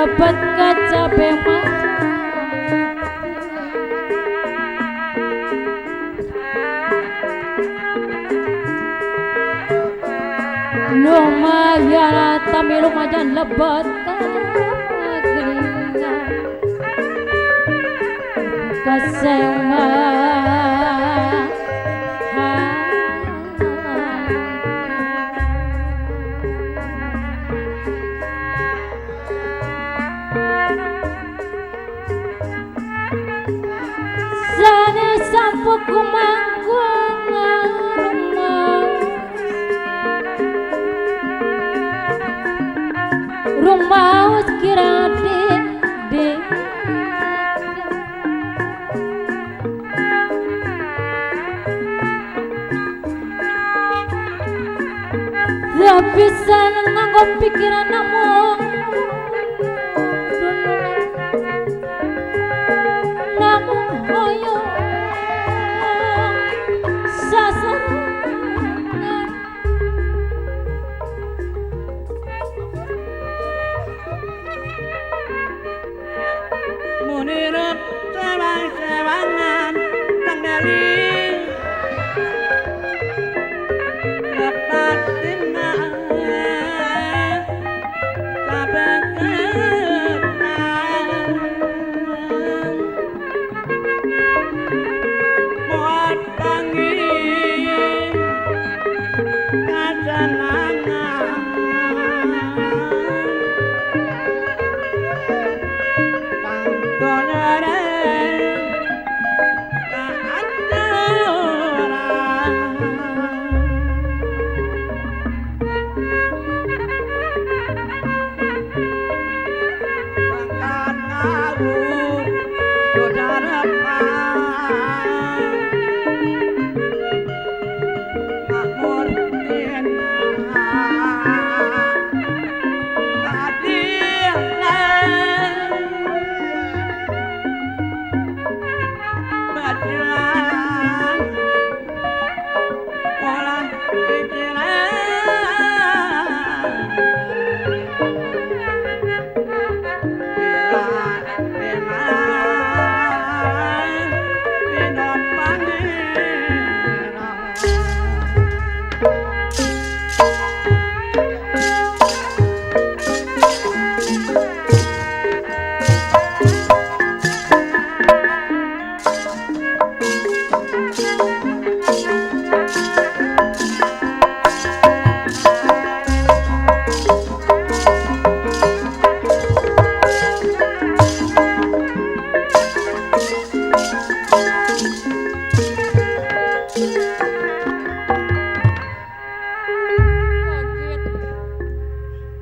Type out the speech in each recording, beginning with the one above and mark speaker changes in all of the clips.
Speaker 1: dapat kaca bema lumayan tapi lumayan lebat kasema sana sampo kumanggung rumah kira de bisa nganggo pikiran namun hoyo sasaran
Speaker 2: munirut sebangan kang dali dapat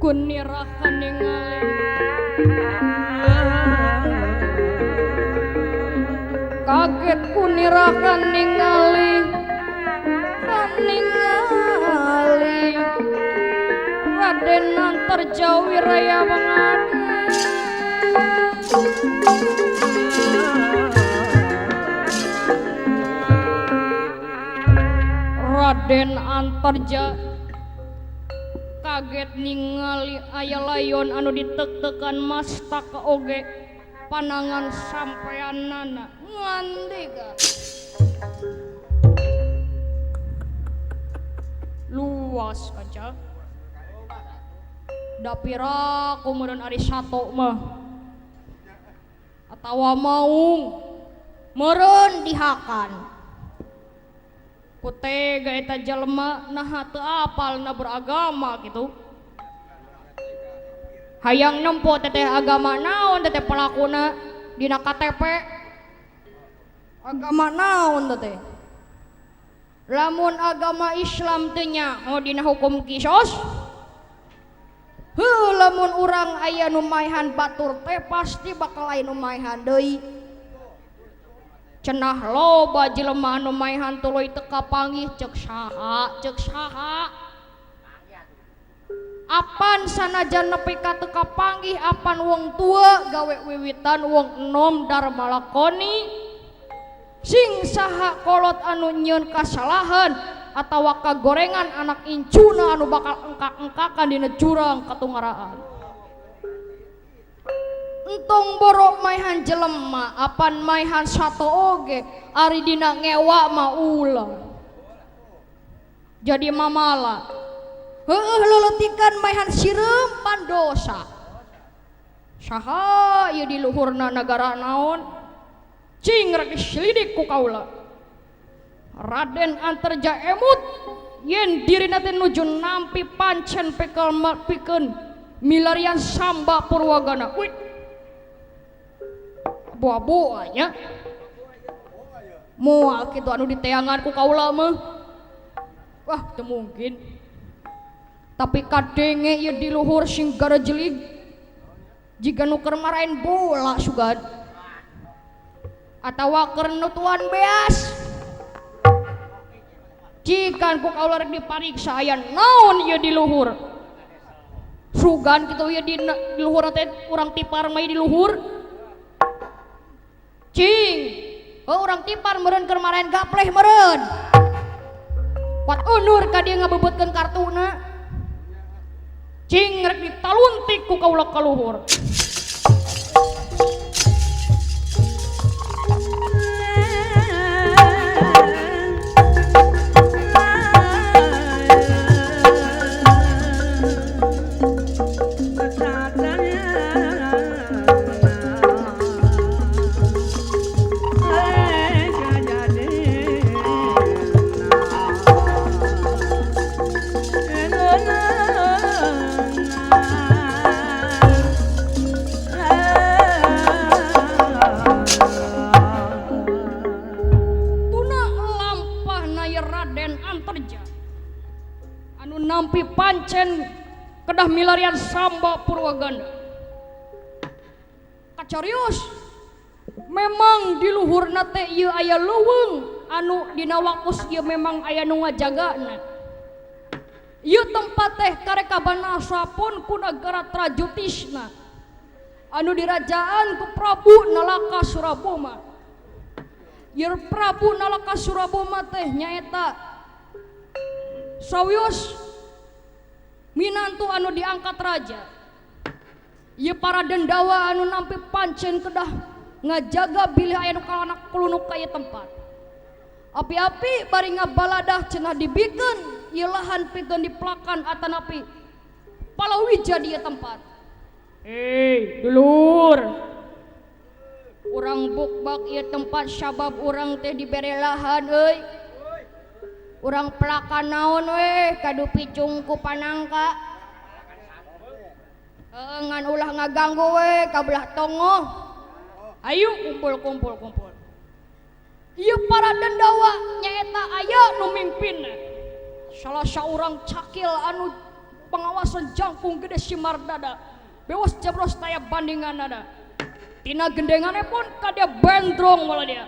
Speaker 2: kunirakan ningali kaget kunirakan ningali Raden Antarjawi Raya Mangadi Raden Antarjawi kaget ningali aya layon anu ditek-tekan mastaka oge panangan sampeanana ngandega luas aja dapira kemudian ari sato mah atawa maung meureun dihakan kutega eta jelema nah teu apalna beragama gitu hayang nempo teteh agama naon teteh pelakuna dina KTP agama naon teteh lamun agama Islam teu nyaho dina hukum kisos lamun urang aya nu maehan batur teh pasti bakal aya nu maehan deui cenah loba jelema anu maehan tuluy teu kapanggih ceuk saha apan sanajan nepi ka teu kapanggih apan wong tua gawe wiwitan wong enom dharma lakoni sing saha kolot anu nyieun kasalahan atawa kagorengan anak incuna anu bakal engkak-engkakan dina jurang katungaraan entong borok maihan jelema apan maihan sato oge ari dina ngewa mah ulah jadi mamala heueuh leletikan maihan sireum pandosa saha ieu di luhurna negara naon cing rek diselidik ku kaula Raden Antarja emut yen dirina teh nuju nampi pancen pikeun milarian Samba Purwagana wih boa-boa nya moal kitu anu diteangan ku kaula mah wah teu mungkin tapi kadenge ieu di luhur sing garejelig jika nu keur marahin bola sugad atawa keur nutuan beas jika ku kaula rek dipariksa aya naon ieu di luhur sugan kitu ieu di luhur teh urang tipar mah di luhur cing urang tipar meureun keur marahin gapleh meureun kuat unur ka dieu ngabebeutkeun kartuna cing rek ditaluntik ku kaula ka luhur nampi pancen kedah milarian Samba Purwagana kacarios memang di luhurna teh ieu aya leuweung anu dina wakus ieu memang aya nu ngajagana ieu tempat teh kareka banasa pun ku nagara Trajutisna anu dirajaan ku Prabu Nalaka Suraboma ieu Prabu Nalaka Suraboma teh nyaeta sawios minantu anu diangkat raja ieu para dendawa anu nampi pancen kedah ngajaga bilih aya nu kalana kulunuk ka ieu tempat api-api bari ngabaladah cenah dibikeun ieu lahan pikeun diplakan atanapi palawija di ieu tempat dulur urang bukbak ieu tempat sabab urang teh dibere lahan euy urang pelakan naon weh kadu picung ku panangka ngan ulah ngaganggu weh kabelah tongo ayo kumpul ieu para dendawa nyaeta aya nu mimpinna salah saurang cakil anu pengawasan jangkung gede Simardada bewas jabros taya bandinganna tina gendengane pun kadia bendrong malah dia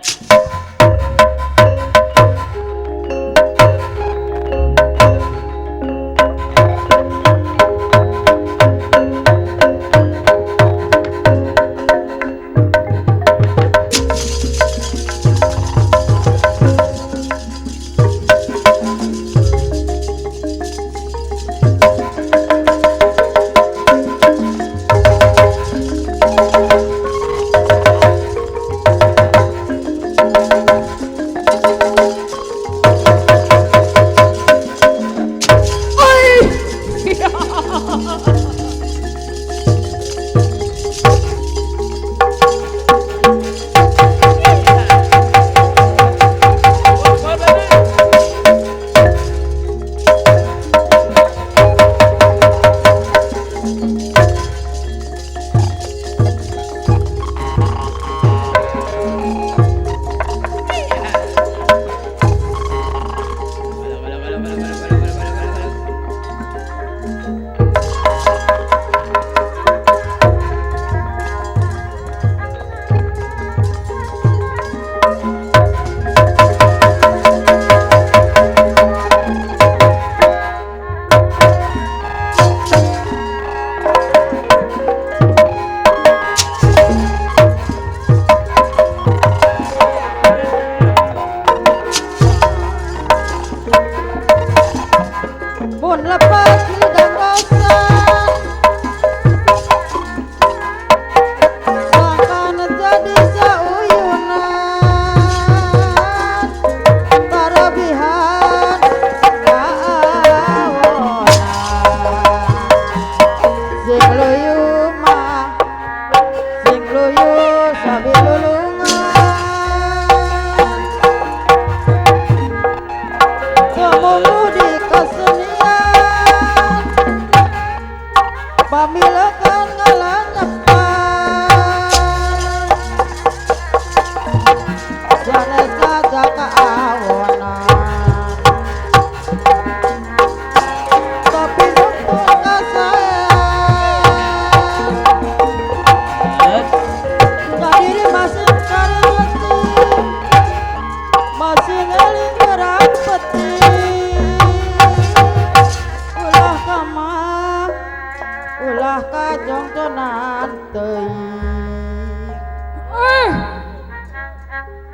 Speaker 3: pamilekan ngalancepan jane jaga kaawonan tapi numpun kasayang kadiri masih kareti masih ngeling gerang peti ulah kamah ulah kajongconan teuing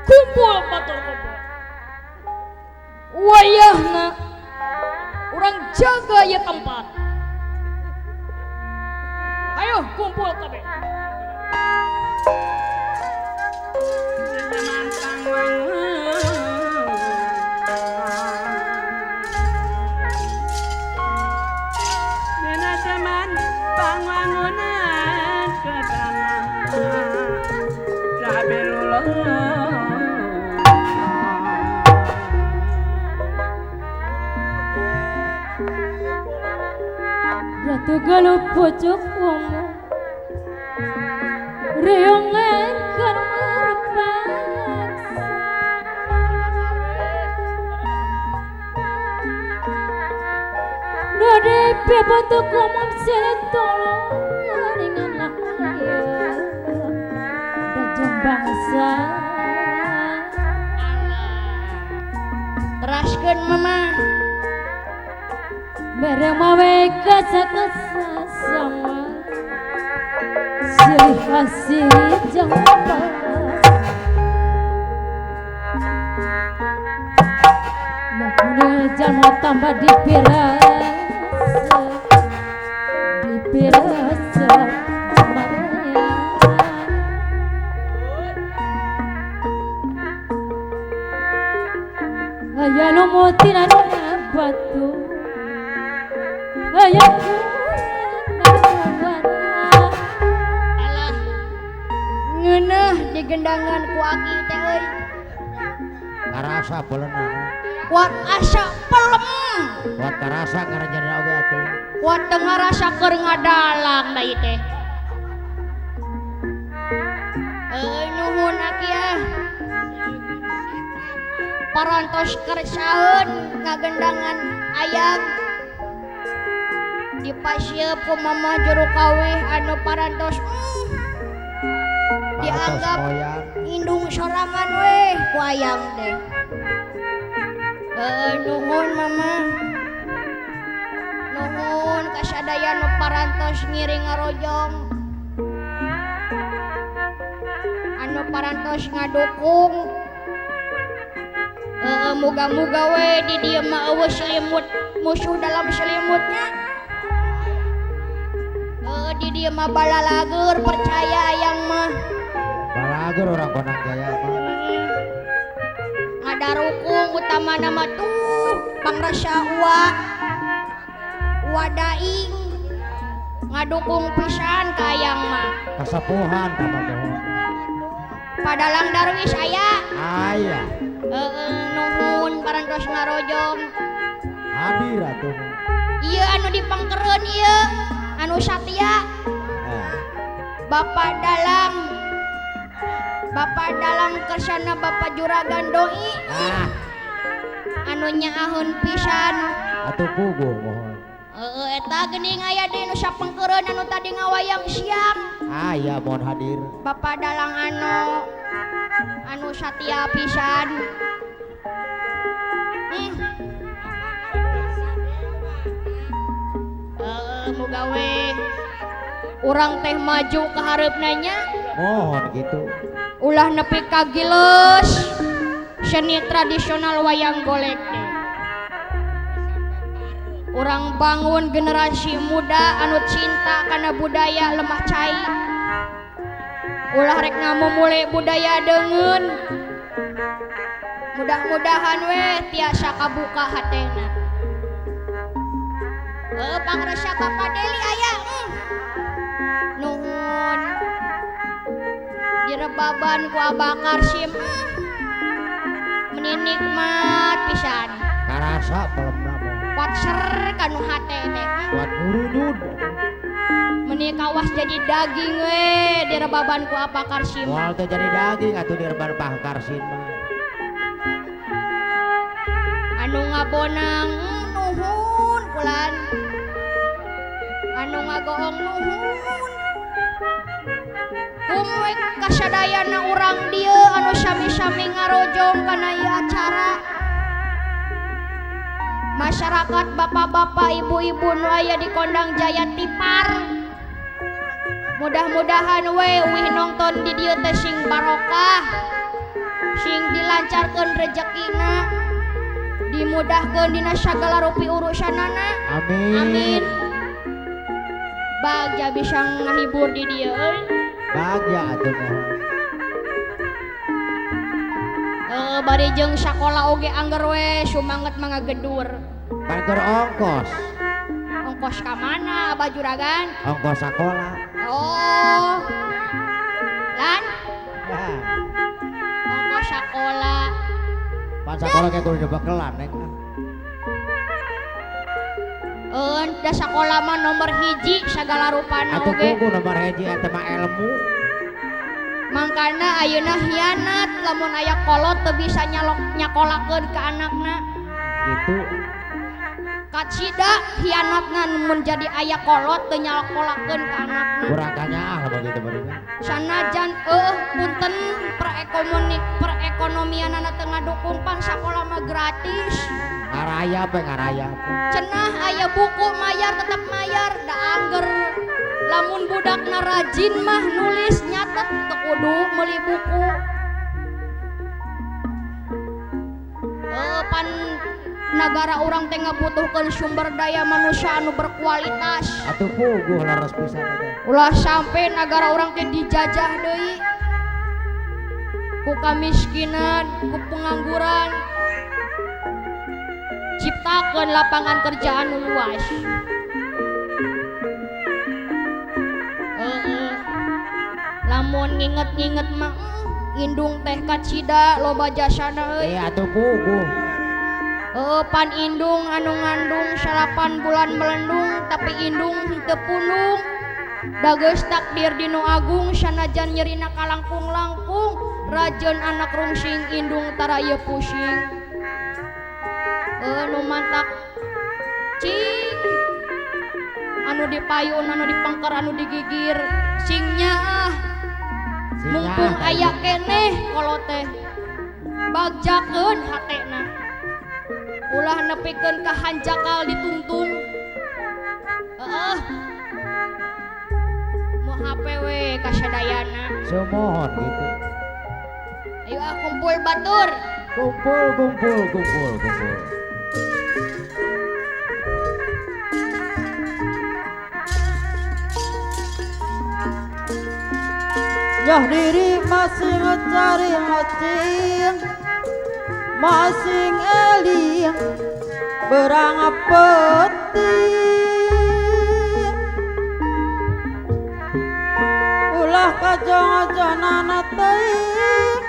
Speaker 2: kumpul batur kumpul wayahna urang jaga ya tempat ayo kumpul kabeh
Speaker 4: Dina zaman pangwangunan ketangan Sabirullah
Speaker 1: Ratu galuh pojok omo Reongan kan merpaksa Nade pepotok omom sere tolong Ringanlah ya Dajang bangsa
Speaker 2: teraskeun mama
Speaker 1: Bareng mawe kasa-kasa sama Silih asih jangka Nakune jalma tambah dipirasa Dipirasa Marayan Ayah no motina batu Ayah
Speaker 2: alah ngeuneuh digendangan ku aki teh euy
Speaker 3: karasa peuleuna
Speaker 2: kuat asa pelem
Speaker 3: buat karasa ngaranjana oge atuh
Speaker 2: kuat teu ngarasa keur ngadalang da ieu teh nuhun aki ah parantos kersaeun ngagendangan ayam dipasieup ku mama juru kawih anu parantos dianggap
Speaker 3: moyang
Speaker 2: indung sorangan weh ku ayam teh nuhun mama nuhun kasadaya nu parantos ngiring ngarojong anu parantos ngadukung muga-muga we di dieu mah eueuh selimut musuh dalam selimutnya di dieu mah balalagur percaya yang mah
Speaker 3: balagur orang konang jaya mah
Speaker 2: ngadarukung utama nama tuh pangrasa wadaing ngadukung pisan ka yang mah
Speaker 3: kasapuhan kabadoh
Speaker 2: padalang darwis aya
Speaker 3: aya
Speaker 2: nuhun parantos ngarojong
Speaker 3: hadir atuh
Speaker 2: ieu anu dipangkereun ieu anu satya Bapak dalang kersana Bapak Juragan Doi anu nyaaheun pisan
Speaker 3: atuh puguh mohon
Speaker 2: eta geuning aya di nu sapengkeureun anu tadi ngawayang siang
Speaker 3: aya mohon hadir
Speaker 2: Bapak dalang anu satya pisan muga we urang teh maju ka hareupna nya
Speaker 3: mohon gitu
Speaker 2: ulah nepi ka giles seni tradisional wayang golek teh urang bangun generasi muda anu cinta kana budaya lemah cai ulah rek ngamumule budaya deungeun mudah-mudahan we tiasa kabuka hatena pangrasa Bapak Deli aya nuhun direbaban ku Abah Karsim menikmat pisan
Speaker 3: karasa pelemna
Speaker 2: kuat ser kanu hate teh
Speaker 3: buat ngurudud
Speaker 2: Umi kawas jadi daging we direbaban ku apa Karsim.
Speaker 3: Moal teh jadi daging atuh direban Pak Karsin mah.
Speaker 2: Anu ngabonang nuhun kulan. Anu ngagoong nuhun. Kumwe kasadayana urang dieu anu sami-sami ngarojong kana ieu acara. Masyarakat bapak-bapak ibu-ibu nu aya di Kondang Jaya Tipar. Mudah-mudahan we uih nongton di dieu teh sing barokah. Sing dilancarkeun rezekina. Dimudahkeun dina sagala rupi urusanana.
Speaker 3: Amin.
Speaker 2: Amin. Bagja bisa ngahibur di dieu euy.
Speaker 3: Bagja atuh mohon.
Speaker 2: Bari jeung sakola oge angger we sumanget mangagedur.
Speaker 3: Pangker ongkos.
Speaker 2: Ongkos ka mana Abah Juragan?
Speaker 3: Ongkos sakola.
Speaker 2: Oh. Lan
Speaker 3: Ya,
Speaker 2: ongkos sakola.
Speaker 3: pan sakola kayak kudu bekelan neng.
Speaker 2: Da sakola mah nomor hiji sagala rupana
Speaker 3: Atuh
Speaker 2: oge.
Speaker 3: kudu nomor hiji eta mah ilmu.
Speaker 2: Mangkana ayeuna hianat lamun aya kolot teu bisa nyakolakeun ka anakna.
Speaker 3: Gitu.
Speaker 2: Kacida hianatna mun jadi aya kolot teu nyakolakeun ka anakna.
Speaker 3: Kurang kanyaah begitu beureung.
Speaker 2: Sanajan punten perekonomianna teu ngadukung pang sakola mah gratis.
Speaker 3: Ngarayap we ngarayap.
Speaker 2: Cenah aya buku mayar tetep mayar da angger lamun budakna rajin mah nulis nyatet teu kudu meuli buku. Pan nagara urang teh ngabutuhkeun sumber daya manusia anu berkualitas.
Speaker 3: Atuh puguh laras pisan eta.
Speaker 2: Ulah sampai negara orang teh dijajah deui ku kamiskinan, ku pengangguran. Ciptakeun lapangan kerjaan nu luas. Lamun nginget-nginget mah indung teh kacida loba jasana euy.
Speaker 3: Atuh puguh.
Speaker 2: Pan indung anu ngandung 8 bulan melendung tapi indung teu punung. Dageus takdir dinu agung sanajan nyerina kalangkung-langkung rajeun anak rungsing indung tara ieu pusing. Nu mantak cing anu dipayun anu dipengker anu digigir singnya mumpung aya keneh kolot teh bagjakeun hatena ulah nepikeun ka hanjakal ditungtung. Mau HP we kasadayana.
Speaker 3: Sumohon gitu.
Speaker 2: Ayo kumpul batur.
Speaker 3: Kumpul.
Speaker 4: Jah diri masih mencari macing, masing eling berang peting. Ulah kajang-jangan teing,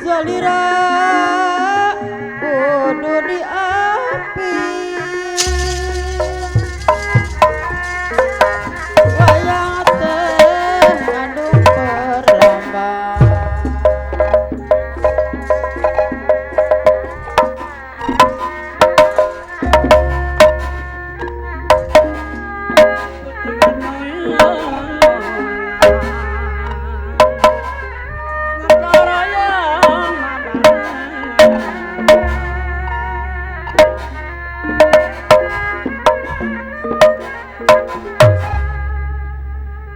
Speaker 4: salira kudu diapi. Wayang teh ngandung perlombaan.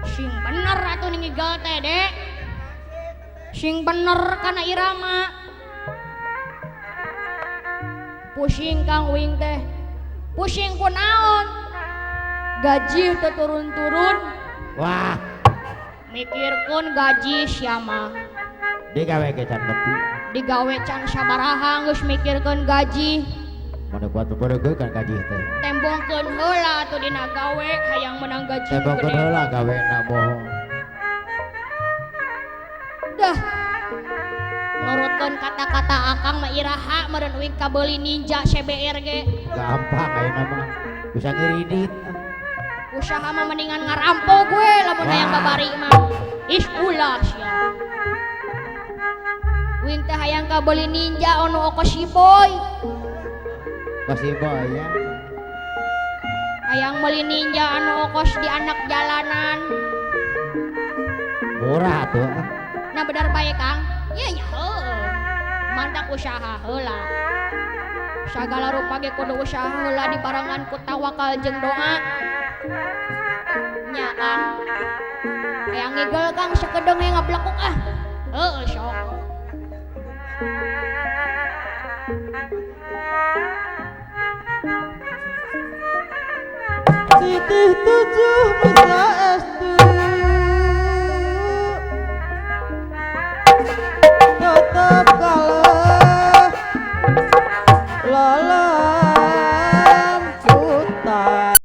Speaker 2: Sing bener atuh ningigal teh dek. Sing bener kana irama. Pusing Kang Wing teh. Pusing ku naon? Gaji teu turun-turun.
Speaker 3: Wah,
Speaker 2: Mikirkeun gaji sia mah.
Speaker 3: digawe ke can leutik.
Speaker 2: Digawe can sabaraha geus mikirkeun gaji.
Speaker 3: Mana buat bebeureugeun kan gaji teh.
Speaker 2: Tembongkeun heula atuh dina gawe hayang menang gaji nu
Speaker 3: Tembongkeun
Speaker 2: gede.
Speaker 3: heula gawena bohong.
Speaker 2: Dah. Nurutkeun kata-kata Akang mah iraha meureun uing kabeuli ninja CBR ge.
Speaker 3: Gampang ayeuna mah. Bisa ngiridit.
Speaker 2: Usaha mah mendingan ngarampo gue lamun hayang babari mah. Is ulah sia. Wing teh hayang kabeli ninja ono oko si boy.
Speaker 3: Kasih boy ya.
Speaker 2: Hayang beli ninja anu okos di anak jalanan.
Speaker 3: Murah tuh.
Speaker 2: Nah benar bae Kang. Iya nya heueuh. Mantak usaha heula. Sagala rupa ge kudu usaha heula dibarengan ku tawakal jeung doa. Nya Kang. Hayang ngigel Kang sakedeung he ngablekuk ah. Heueuh sok.
Speaker 4: Titih 7 bisa